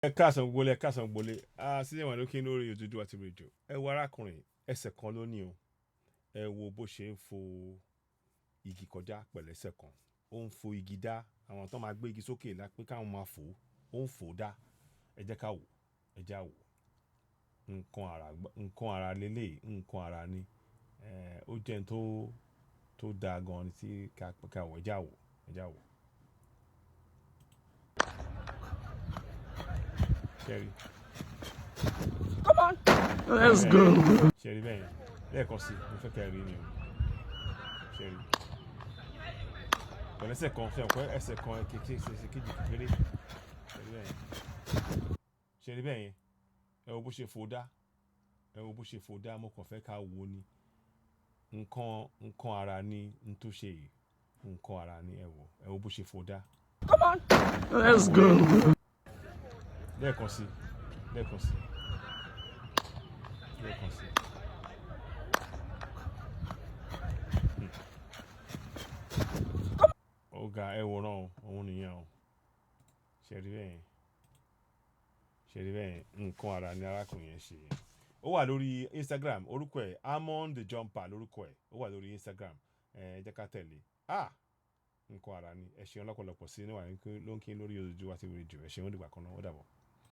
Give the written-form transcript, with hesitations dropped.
ẹ káàsán gbolé sílẹ̀ wọn lókè lórí Oduduwa ti rédíò. Ẹ wo arákùnrin ẹsẹ̀ kan ló ní o. Ẹ wo bó ṣe ń fo igi kọjá pẹ̀lú ẹsẹ̀ kan. Ó ń fo igi dá àwọn tó máa gbé igi sókè lápé káwọn máa fò ó ń fò dá. Ẹ jẹ́ ká wò ẹ já wò. Nǹkan ara lélẹ̀ nǹkan ara ni. Ó jẹ́ tó dáa gan ni tí ká wò ẹ já wò ẹ já wò. Sherry. Come on. Let's go. Sherry bẹ́ẹ̀ lẹ́ẹ̀kan sí mo fẹ́ kẹ́ rí ni o. Sherry. Pẹ̀lú ẹsẹ̀ kan fẹ́ ọ̀pẹ́ ẹsẹ̀ kan kékeré kékeré. Sherry bẹ́ẹ̀ yẹn ẹ wo bó ṣe fò dá. Ẹ wo bó ṣe fò dá mo kàn fẹ́ ká wo ni. Nǹkan ara ni n tó ṣe yìí. Nǹkan ara ni ẹ wo bó ṣe fò dá. Come on. Let's go. Lẹ́ẹ̀kan sí lẹ́ẹ̀kan sí lẹ́ẹ̀kan sí. Ọ̀gá ẹ wòran òun nìyẹn o. Sherry bẹ́ẹ̀ nǹkan ara ni arákùnrin yẹn ṣe. Ó wà lórí Instagram orúkọ ẹ̀ Amon the Jumper lórúkọ ẹ̀ ó wà lórí Instagram ẹ jẹ́ ká tẹ̀lé. Nǹkan ara ni ẹ ṣeun lọ́pọ̀lọpọ̀ sí níwà ló ń kí lórí Oduduwa TV rédíò ẹ ṣeun ó dìgbà kan náà ó dàbọ̀.